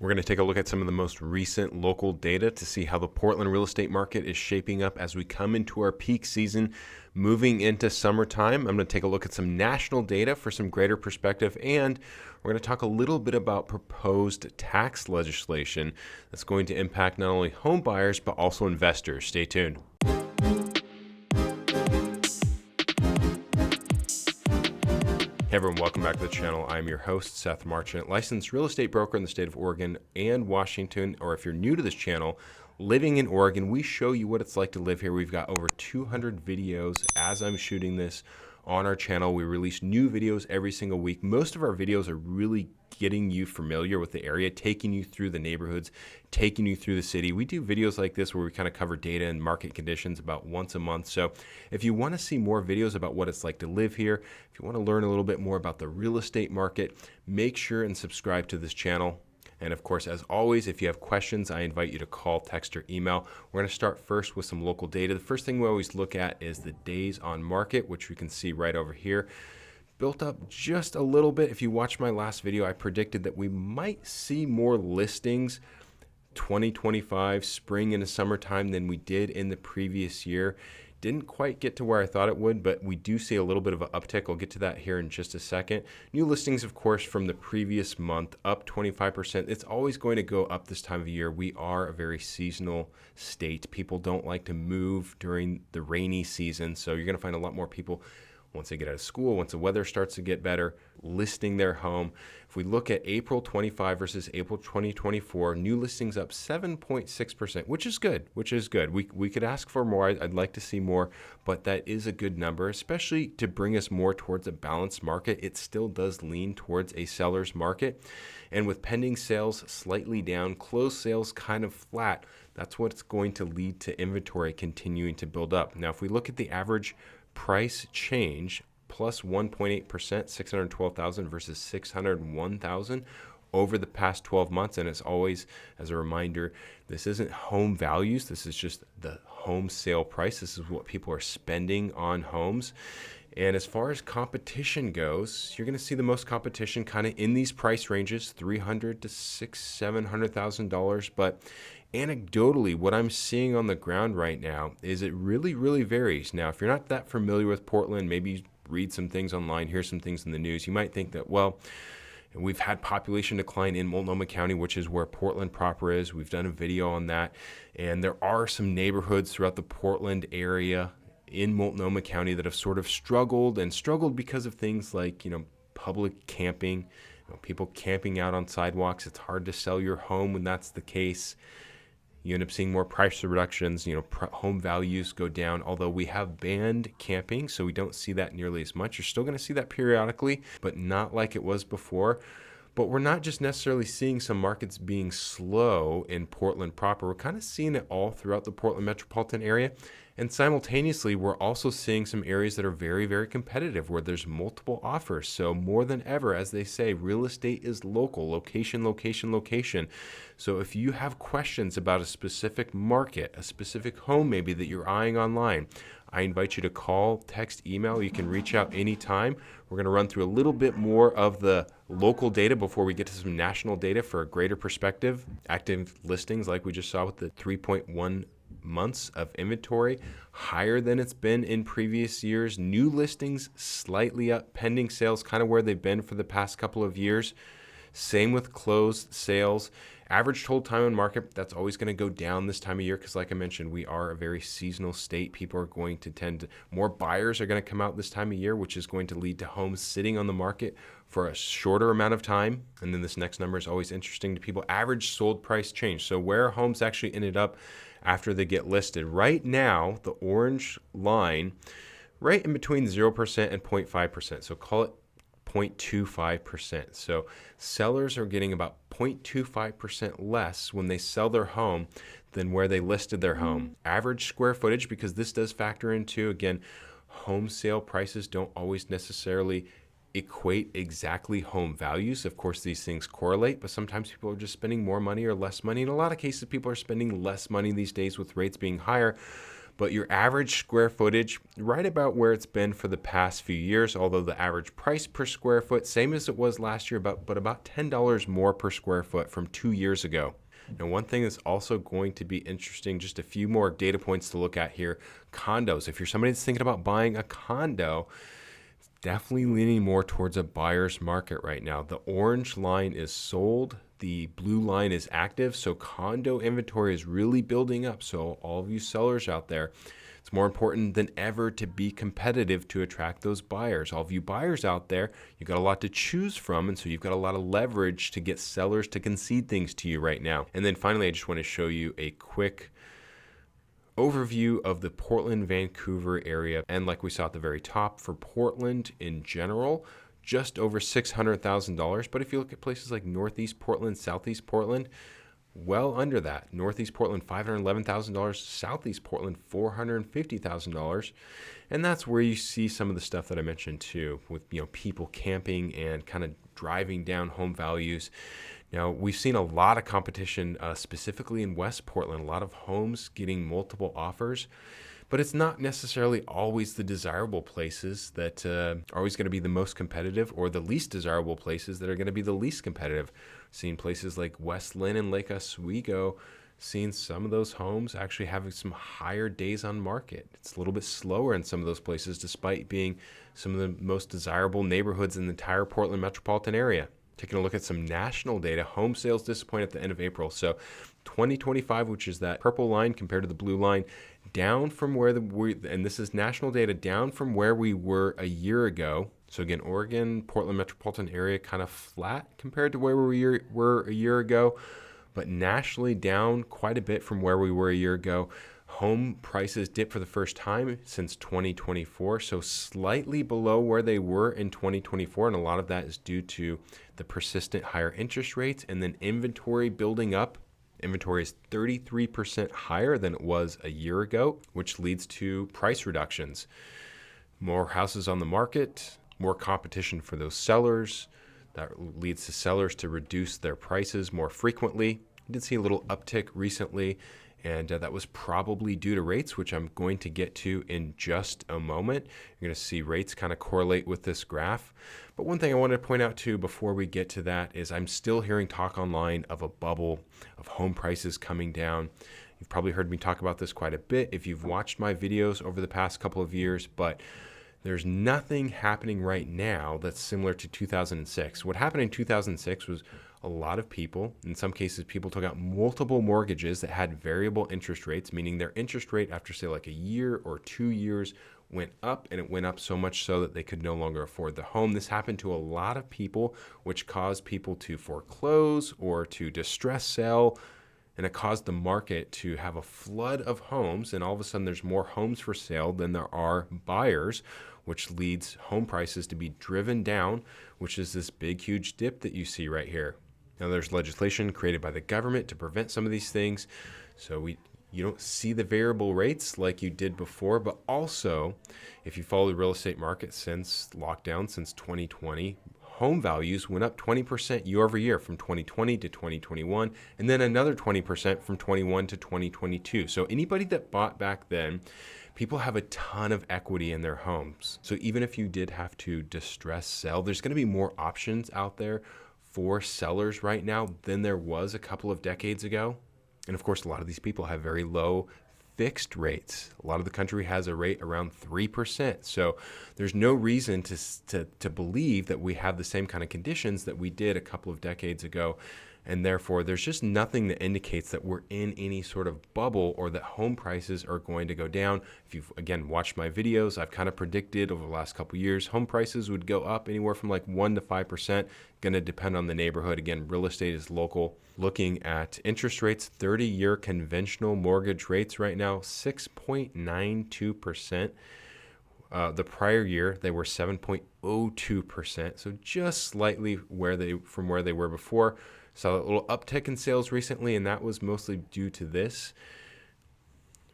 We're going to take a look at some of the most recent local data to see how the Portland real estate market is shaping up as we come into our peak season, moving into summertime. I'm going to take a look at some national data for some greater perspective, and we're going to talk a little bit about proposed tax legislation that's going to impact not only home buyers, but also investors. Stay tuned. Hey everyone, welcome back to the channel. I'm your host, Seth Marchant, licensed real estate broker in the state of Oregon and Washington. Or if you're new to this channel, living in Oregon, we show you what it's like to live here. We've got over 200 videos as I'm shooting this on our channel. We release new videos every single week. Most of our videos are really getting you familiar with the area, taking you through the neighborhoods, taking you through the city. We do videos like this where we kind of cover data and market conditions about once a month. So if you want to see more videos about what it's like to live here, if you want to learn a little bit more about the real estate market, make sure and subscribe to this channel. And of course, as always, if you have questions, I invite you to call, text, or email. We're going to start first with some local data. The first thing we always look at is the days on market, which we can see right over here. Built up just a little bit. If you watched my last video, I predicted that we might see more listings 2025 spring into summertime than we did in the previous year. Didn't quite get to where I thought it would, but we do see a little bit of an uptick. I'll get to that here in just a second. New listings, of course, from the previous month, up 25%. It's always going to go up this time of year. We are a very seasonal state. People don't like to move during the rainy season, so you're going to find a lot more people once they get out of school, once the weather starts to get better, listing their home. If we look at April 25 versus April 2024, new listings up 7.6%, which is good, We could ask for more. I'd like to see more, but that is a good number, especially to bring us more towards a balanced market. It still does lean towards a seller's market. And with pending sales slightly down, closed sales kind of flat, that's what's going to lead to inventory continuing to build up. Now, if we look at the average price change, plus 1.8%, 612,000 versus 601,000 over the past 12 months. And as always, as a reminder, this isn't home values. This is just the home sale price. This is what people are spending on homes. And as far as competition goes, you're going to see the most competition kind of in these price ranges, $300,000 to $700,000. But anecdotally, what I'm seeing on the ground right now is it really varies. Now, if you're not that familiar with Portland, maybe you read some things online, hear some things in the news, you might think that, well, we've had population decline in Multnomah County, which is where Portland proper is. We've done a video on that. And there are some neighborhoods throughout the Portland area in Multnomah County that have sort of struggled because of things like, public camping, people camping out on sidewalks. It's hard to sell your home when that's the case. You end up seeing more price reductions, home values go down, although we have banned camping, so we don't see that nearly as much. You're still going to see that periodically, but not like it was before. But we're not just necessarily seeing some markets being slow in Portland proper. We're kind of seeing it all throughout the Portland metropolitan area. And simultaneously, we're also seeing some areas that are very competitive where there's multiple offers. So more than ever, as they say, real estate is local, location. So if you have questions about a specific market, a specific home maybe that you're eyeing online, I invite you to call, text, email. You can reach out anytime. We're going to run through a little bit more of the local data before we get to some national data for a greater perspective. Active listings, like we just saw with the 3.1 months of inventory, higher than it's been in previous years. New listings slightly up, pending sales kind of where they've been for the past couple of years. Same with closed sales. Average hold time on market, that's always going to go down this time of year because, like I mentioned, we are a very seasonal state. People are going to more buyers are going to come out this time of year, which is going to lead to homes sitting on the market for a shorter amount of time. And then this next number is always interesting to people. Average sold price change. So where homes actually ended up after they get listed. Right now, the orange line, right in between 0% and 0.5%. So call it 0.25%. So sellers are getting about 0.25% less when they sell their home than where they listed their home. Average square footage, because this does factor into, again, home sale prices don't always necessarily equate exactly home values. Of course, these things correlate, but sometimes people are just spending more money or less money. In a lot of cases, people are spending less money these days with rates being higher. but your average square footage right about where it's been for the past few years, although the average price per square foot, same as it was last year, but about $10 more per square foot from 2 years ago. Now, one thing that's also going to be interesting, just a few more data points to look at here, condos. If you're somebody that's thinking about buying a condo, it's definitely leaning more towards a buyer's market right now. The orange line is sold, the blue line is active, so condo inventory is really building up. So all of you sellers out there, it's more important than ever to be competitive to attract those buyers. All of you buyers out there, you've got a lot to choose from, and so you've got a lot of leverage to get sellers to concede things to you right now. And then finally, I just want to show you a quick overview of the Portland, Vancouver area. And like we saw at the very top, for Portland in general, just over $600,000. But if you look at places like Northeast Portland, Southeast Portland, well under that. Northeast Portland, $511,000. Southeast Portland, $450,000. And that's where you see some of the stuff that I mentioned too, with people camping and kind of driving down home values. Now, we've seen a lot of competition, specifically in West Portland, a lot of homes getting multiple offers. But it's not necessarily always the desirable places that are always going to be the most competitive, or the least desirable places that are going to be the least competitive. Seeing places like West Lynn and Lake Oswego, seeing some of those homes actually having some higher days on market. It's a little bit slower in some of those places, despite being some of the most desirable neighborhoods in the entire Portland metropolitan area. Taking a look at some national data, home sales disappointed at the end of April. So 2025, which is that purple line compared to the blue line, down from where and this is national data, down from where we were a year ago. So again, Oregon, Portland metropolitan area kind of flat compared to where we were a year ago, but nationally down quite a bit from where we were a year ago. Home prices dipped for the first time since 2024, so slightly below where they were in 2024, and a lot of that is due to the persistent higher interest rates and then inventory building up. Inventory is 33% higher than it was a year ago, which leads to price reductions. More houses on the market, more competition for those sellers. That leads to sellers to reduce their prices more frequently. We did see a little uptick recently, and that was probably due to rates, which I'm going to get to in just a moment. You're going to see rates kind of correlate with this graph. But one thing I want to point out too before we get to that is I'm still hearing talk online of a bubble of home prices coming down. You've probably heard me talk about this quite a bit if you've watched my videos over the past couple of years, but there's nothing happening right now that's similar to 2006. What happened in 2006 was a lot of people, in some cases, people took out multiple mortgages that had variable interest rates, meaning their interest rate after, say, like a year or 2 years went up, and it went up so much so that they could no longer afford the home. This happened to a lot of people, which caused people to foreclose or to distress sell, and it caused the market to have a flood of homes, and all of a sudden there's more homes for sale than there are buyers, which leads home prices to be driven down, which is this big, huge dip that you see right here. Now, there's legislation created by the government to prevent some of these things, so you don't see the variable rates like you did before, but also, if you follow the real estate market since lockdown, since 2020, home values went up 20% year over year from 2020 to 2021, and then another 20% from 21 to 2022. So anybody that bought back then, people have a ton of equity in their homes. So even if you did have to distress sell, there's going to be more options out there for sellers right now than there was a couple of decades ago. And of course, a lot of these people have very low fixed rates. A lot of the country has a rate around 3%. So there's no reason to believe that we have the same kind of conditions that we did a couple of decades ago. And therefore, there's just nothing that indicates that we're in any sort of bubble or that home prices are going to go down. If you've, again, watched my videos, I've kind of predicted over the last couple of years, home prices would go up anywhere from like 1 to 5%, going to depend on the neighborhood. Again, real estate is local. Looking at interest rates, 30-year conventional mortgage rates right now, 6.92%. The prior year, they were 7.02%, so just slightly from where they were before. Saw a little uptick in sales recently, and that was mostly due to this.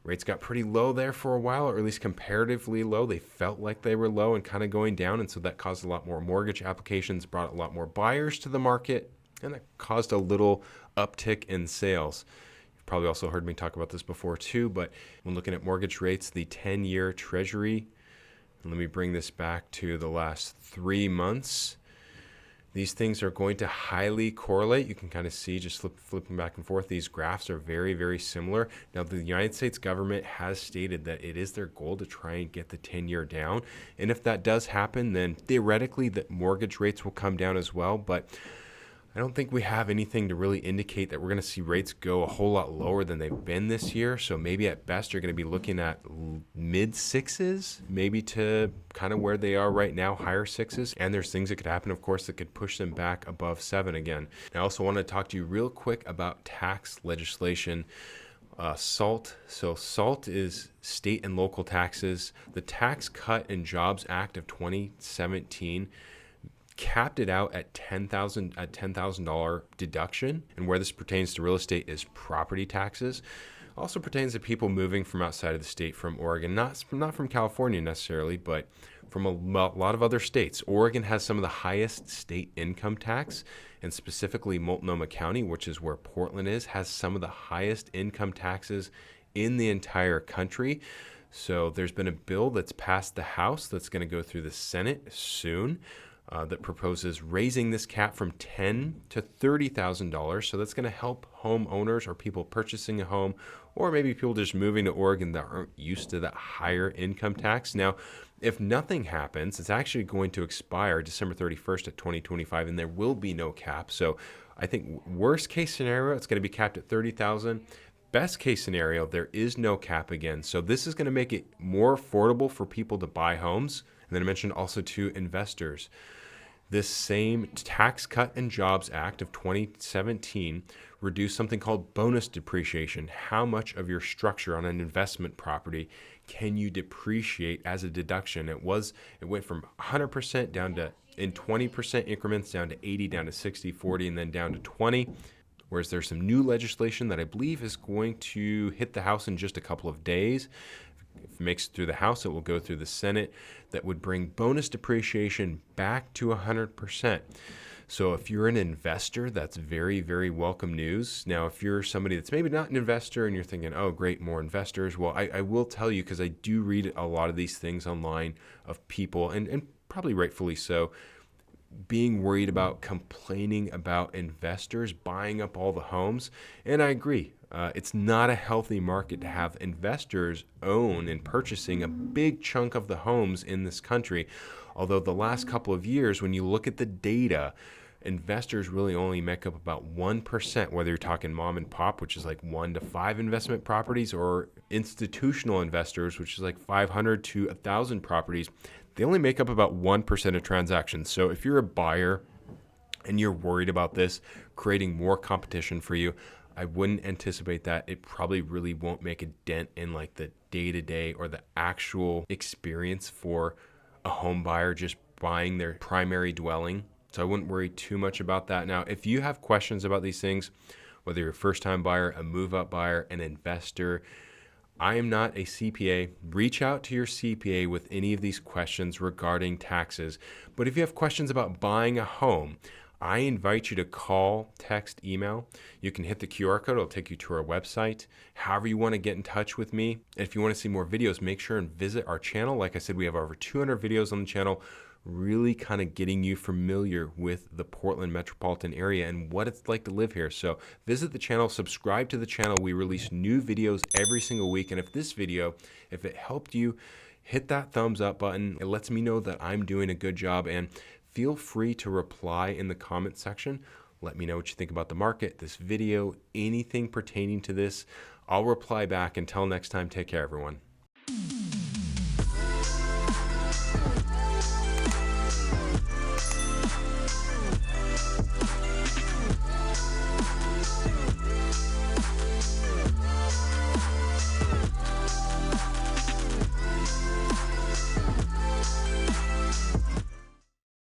Rates got pretty low there for a while, or at least comparatively low. They felt like they were low and kind of going down, and so that caused a lot more mortgage applications, brought a lot more buyers to the market, and that caused a little uptick in sales. You've probably also heard me talk about this before too, but when looking at mortgage rates, the 10-year Treasury, and let me bring this back to the last 3 months. These things are going to highly correlate. You can kind of see just flipping back and forth. These graphs are very, very similar. Now, the United States government has stated that it is their goal to try and get the 10-year down. And if that does happen, then theoretically the mortgage rates will come down as well. But I don't think we have anything to really indicate that we're going to see rates go a whole lot lower than they've been this year. So maybe at best you're going to be looking at mid sixes, maybe to kind of where they are right now, higher sixes. And there's things that could happen, of course, that could push them back above 7 again. I also want to talk to you real quick about tax legislation. SALT. So SALT is state and local taxes. The Tax Cut and Jobs Act of 2017 capped it out at $10,000 deduction. And where this pertains to real estate is property taxes. Also pertains to people moving from outside of the state, from Oregon, not from California necessarily, but from a lot of other states. Oregon has some of the highest state income tax, and specifically Multnomah County, which is where Portland is, has some of the highest income taxes in the entire country. So there's been a bill that's passed the House that's going to go through the Senate soon. That proposes raising this cap from $10,000 to $30,000. So that's going to help homeowners or people purchasing a home, or maybe people just moving to Oregon that aren't used to that higher income tax. Now, if nothing happens, it's actually going to expire December 31st of 2025, and there will be no cap. So I think worst case scenario, it's going to be capped at $30,000. Best case scenario, there is no cap again. So this is going to make it more affordable for people to buy homes. And then I mentioned also to investors. This same Tax Cut and Jobs Act of 2017 reduced something called bonus depreciation. How much of your structure on an investment property can you depreciate as a deduction? It went from 100% down to, in 20% increments, down to 80, down to 60, 40, and then down to 20. Whereas there's some new legislation that I believe is going to hit the House in just a couple of days. If it makes it through the House, it will go through the Senate. That would bring bonus depreciation back to 100%. So if you're an investor, that's very, very welcome news. Now, if you're somebody that's maybe not an investor and you're thinking, oh, great, more investors. Well, I will tell you, because I do read a lot of these things online of people, and probably rightfully so, being worried about, complaining about investors buying up all the homes. And I agree. It's not a healthy market to have investors own and purchasing a big chunk of the homes in this country. Although the last couple of years, when you look at the data, investors really only make up about 1%, whether you're talking mom and pop, which is like 1 to 5 investment properties, or institutional investors, which is like 500 to 1,000 properties. They only make up about 1% of transactions. So if you're a buyer and you're worried about this creating more competition for you, I wouldn't anticipate that. It probably really won't make a dent in like the day-to-day or the actual experience for a home buyer just buying their primary dwelling. So I wouldn't worry too much about that. Now, if you have questions about these things, whether you're a first-time buyer, a move-up buyer, an investor, I am not a CPA. Reach out to your CPA with any of these questions regarding taxes. But if you have questions about buying a home, I invite you to call, text, email. You can hit the QR code. It'll take you to our website. However you want to get in touch with me. And if you want to see more videos, make sure and visit our channel. Like I said, we have over 200 videos on the channel, really kind of getting you familiar with the Portland metropolitan area and what it's like to live here. So visit the channel, subscribe to the channel. We release new videos every single week. And if this video, if it helped you, hit that thumbs up button. It lets me know that I'm doing a good job. And feel free to reply in the comment section. Let me know what you think about the market, this video, anything pertaining to this. I'll reply back. Until next time, take care, everyone.